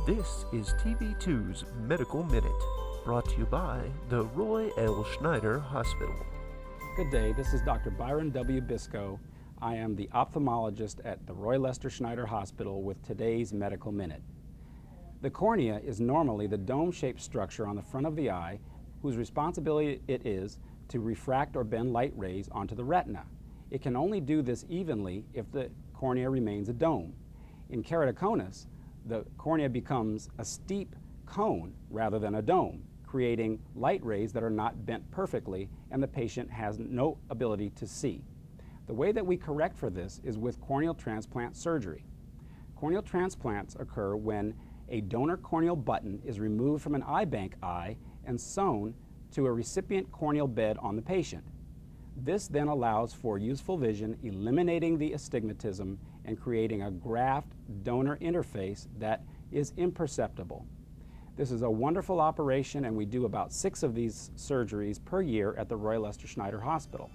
This is TV2's Medical Minute, brought to you by the Roy L. Schneider Hospital. Good day, this is Dr. Byron W. Biscoe. I am the ophthalmologist at the Roy Lester Schneider Hospital with today's Medical Minute. The cornea is normally the dome-shaped structure on the front of the eye whose responsibility it is to refract or bend light rays onto the retina. It can only do this evenly if the cornea remains a dome. In keratoconus, the cornea becomes a steep cone rather than a dome, creating light rays that are not bent perfectly and the patient has no ability to see. The way that we correct for this is with corneal transplant surgery. Corneal transplants occur when a donor corneal button is removed from an eye bank eye and sewn to a recipient corneal bed on the patient. This then allows for useful vision, eliminating the astigmatism and creating a graft-donor interface that is imperceptible. This is a wonderful operation, and we do about 6 of these surgeries per year at the Roy Lester Schneider Hospital.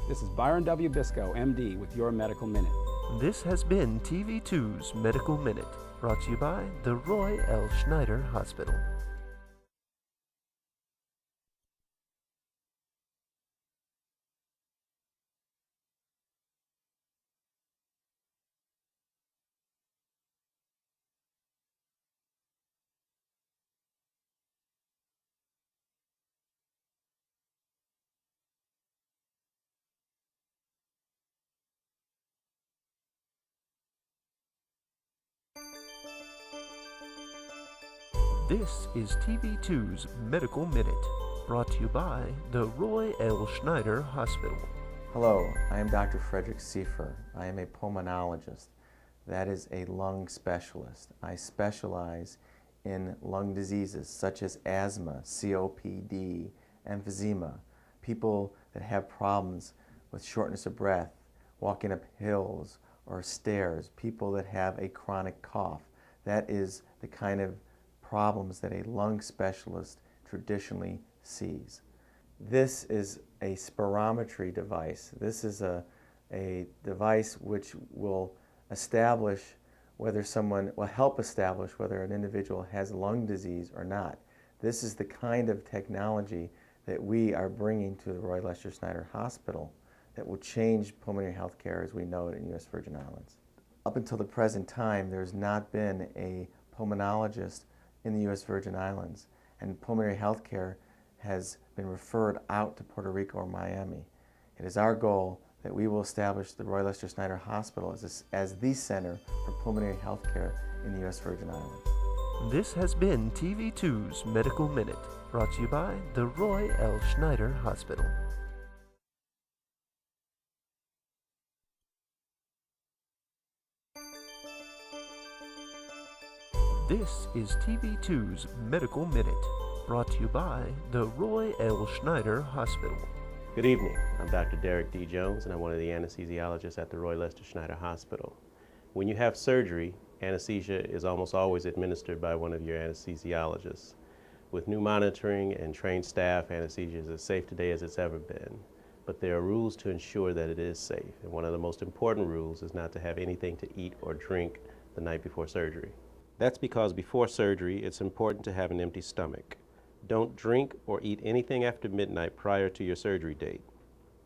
This is Byron W. Biscoe, MD, with your Medical Minute. This has been TV2's Medical Minute, brought to you by the Roy L. Schneider Hospital. This is TV2's Medical Minute, brought to you by the Roy L. Schneider Hospital. Hello, I am Dr. Frederick Seifer. I am a pulmonologist. That is a lung specialist. I specialize in lung diseases such as asthma, COPD, emphysema, people that have problems with shortness of breath, walking up hills or stairs, people that have a chronic cough. That is the kind of problems that a lung specialist traditionally sees. This is a spirometry device. This is a device which will establish whether help establish whether an individual has lung disease or not. This is the kind of technology that we are bringing to the Roy Lester Schneider Hospital that will change pulmonary health care as we know it in U.S. Virgin Islands. Up until the present time, there's not been a pulmonologist in the U.S. Virgin Islands, and pulmonary health care has been referred out to Puerto Rico or Miami. It is our goal that we will establish the Roy Lester Schneider Hospital as the center for pulmonary health care in the U.S. Virgin Islands. This has been TV2's Medical Minute, brought to you by the Roy L. Schneider Hospital. This is TV2's Medical Minute, brought to you by the Roy L. Schneider Hospital. Good evening. I'm Dr. Derek D. Jones, and I'm one of the anesthesiologists at the Roy Lester Schneider Hospital. When you have surgery, anesthesia is almost always administered by one of your anesthesiologists. With new monitoring and trained staff, anesthesia is as safe today as it's ever been. But there are rules to ensure that it is safe, and one of the most important rules is not to have anything to eat or drink the night before surgery. That's because before surgery, it's important to have an empty stomach. Don't drink or eat anything after midnight prior to your surgery date.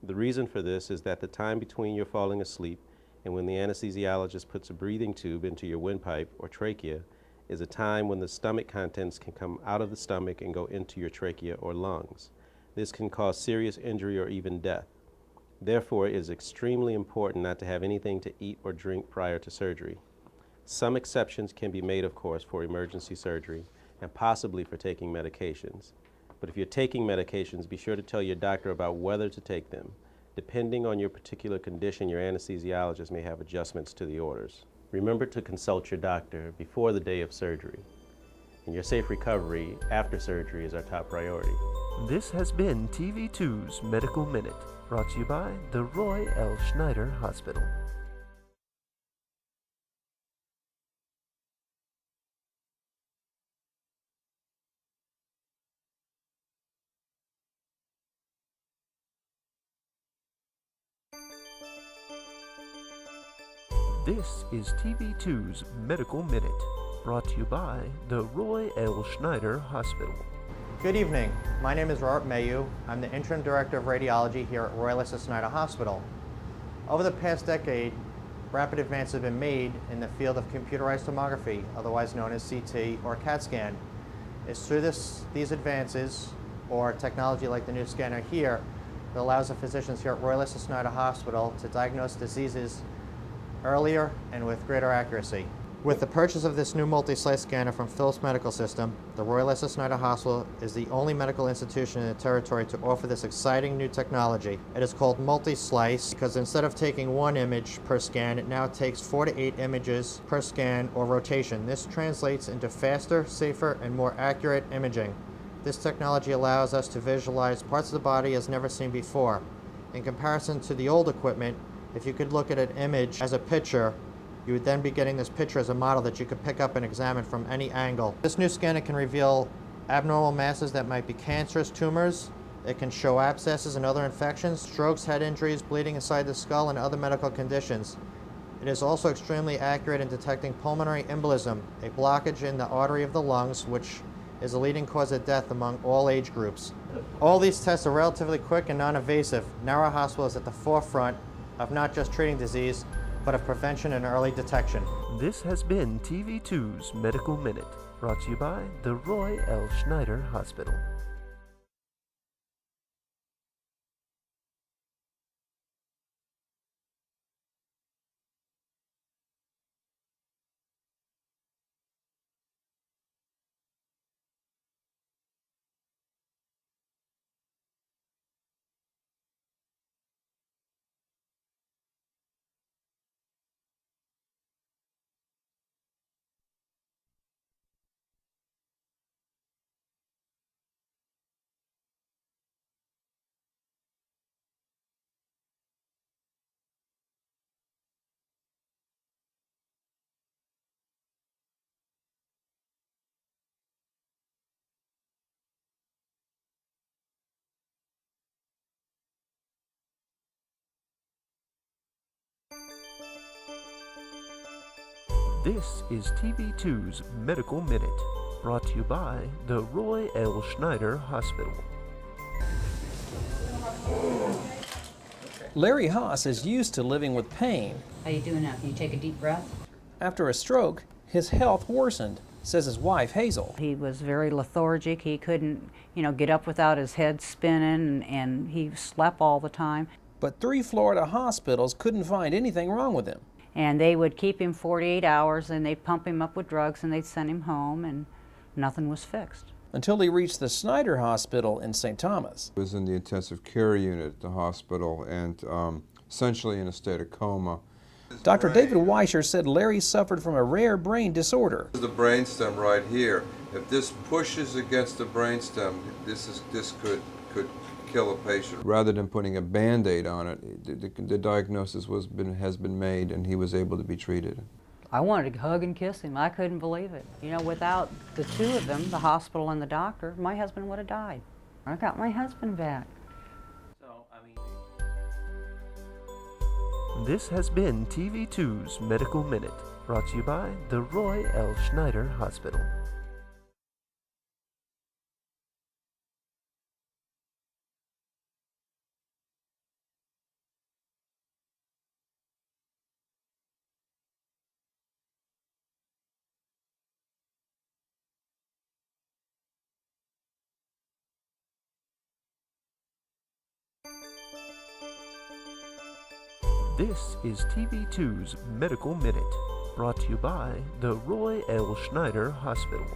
The reason for this is that the time between your falling asleep and when the anesthesiologist puts a breathing tube into your windpipe or trachea is a time when the stomach contents can come out of the stomach and go into your trachea or lungs. This can cause serious injury or even death. Therefore, it is extremely important not to have anything to eat or drink prior to surgery. Some exceptions can be made, of course, for emergency surgery and possibly for taking medications. But if you're taking medications, be sure to tell your doctor about whether to take them. Depending on your particular condition, your anesthesiologist may have adjustments to the orders. Remember to consult your doctor before the day of surgery. And your safe recovery after surgery is our top priority. This has been TV2's Medical Minute, brought to you by the Roy L. Schneider Hospital. This is TV2's Medical Minute, brought to you by the Roy L. Schneider Hospital. Good evening. My name is Robert Mayu. I'm the Interim Director of Radiology here at Roy L. Schneider Hospital. Over the past decade, rapid advances have been made in the field of computerized tomography, otherwise known as CT or CAT scan. It's through these advances, or technology like the new scanner here, that allows the physicians here at Roy L. Schneider Hospital to diagnose diseases earlier and with greater accuracy. With the purchase of this new multi-slice scanner from Philips Medical System, the Roy L. Schneider Hospital is the only medical institution in the territory to offer this exciting new technology. It is called multi-slice because instead of taking one image per scan, it now takes 4 to 8 images per scan or rotation. This translates into faster, safer, and more accurate imaging. This technology allows us to visualize parts of the body as never seen before. In comparison to the old equipment, if you could look at an image as a picture, you would then be getting this picture as a model that you could pick up and examine from any angle. This new scanner can reveal abnormal masses that might be cancerous tumors. It can show abscesses and other infections, strokes, head injuries, bleeding inside the skull, and other medical conditions. It is also extremely accurate in detecting pulmonary embolism, a blockage in the artery of the lungs, which is a leading cause of death among all age groups. All these tests are relatively quick and non-invasive. Now our hospital is at the forefront of not just treating disease, but of prevention and early detection. This has been TV2's Medical Minute, brought to you by the Roy L. Schneider Hospital. This is TV2's Medical Minute, brought to you by the Roy L. Schneider Hospital. Larry Haas is used to living with pain. How you doing now? Can you take a deep breath? After a stroke, his health worsened, says his wife, Hazel. He was very lethargic. He couldn't, get up without his head spinning, and he slept all the time. But 3 Florida hospitals couldn't find anything wrong with him. And they would keep him 48 hours, and they'd pump him up with drugs, and they'd send him home, and nothing was fixed. Until he reached the Schneider Hospital in St. Thomas. He was in the intensive care unit at the hospital and essentially in a state of coma. Dr. David Weischer said Larry suffered from a rare brain disorder. This is the brainstem right here. If this pushes against the brainstem, this could kill a patient. Rather than putting a Band-Aid on it, the diagnosis has been made, and he was able to be treated. I wanted to hug and kiss him. I couldn't believe it. Without the two of them, the hospital and the doctor, my husband would have died. I got my husband back. This has been TV2's Medical Minute, brought to you by the Roy L. Schneider Hospital. This is TV2's Medical Minute, brought to you by the Roy L. Schneider Hospital.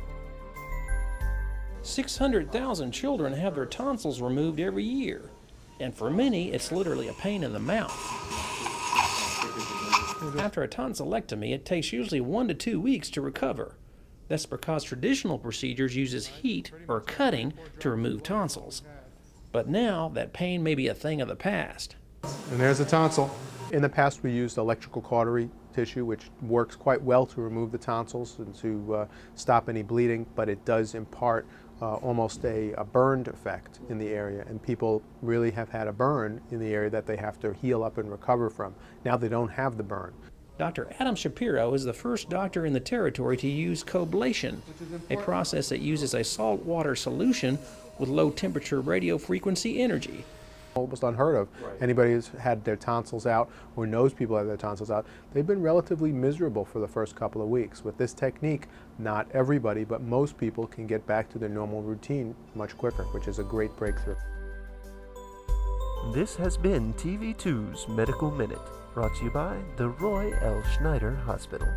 600,000 children have their tonsils removed every year, and for many, it's literally a pain in the mouth. After a tonsillectomy, it takes usually 1 to 2 weeks to recover. That's because traditional procedures uses heat or cutting to remove tonsils. But now, that pain may be a thing of the past. And there's a tonsil. In the past, we used electrical cautery tissue, which works quite well to remove the tonsils and to stop any bleeding, but it does impart almost a burned effect in the area, and people really have had a burn in the area that they have to heal up and recover from. Now they don't have the burn. Dr. Adam Shapiro is the first doctor in the territory to use coblation, a process that uses a saltwater solution with low temperature radio frequency energy. Almost unheard of. Anybody who's had their tonsils out or knows people have their tonsils out, they've been relatively miserable for the first couple of weeks. With this technique, not everybody, but most people can get back to their normal routine much quicker, which is a great breakthrough. This has been TV2's Medical Minute, brought to you by the Roy L. Schneider Hospital.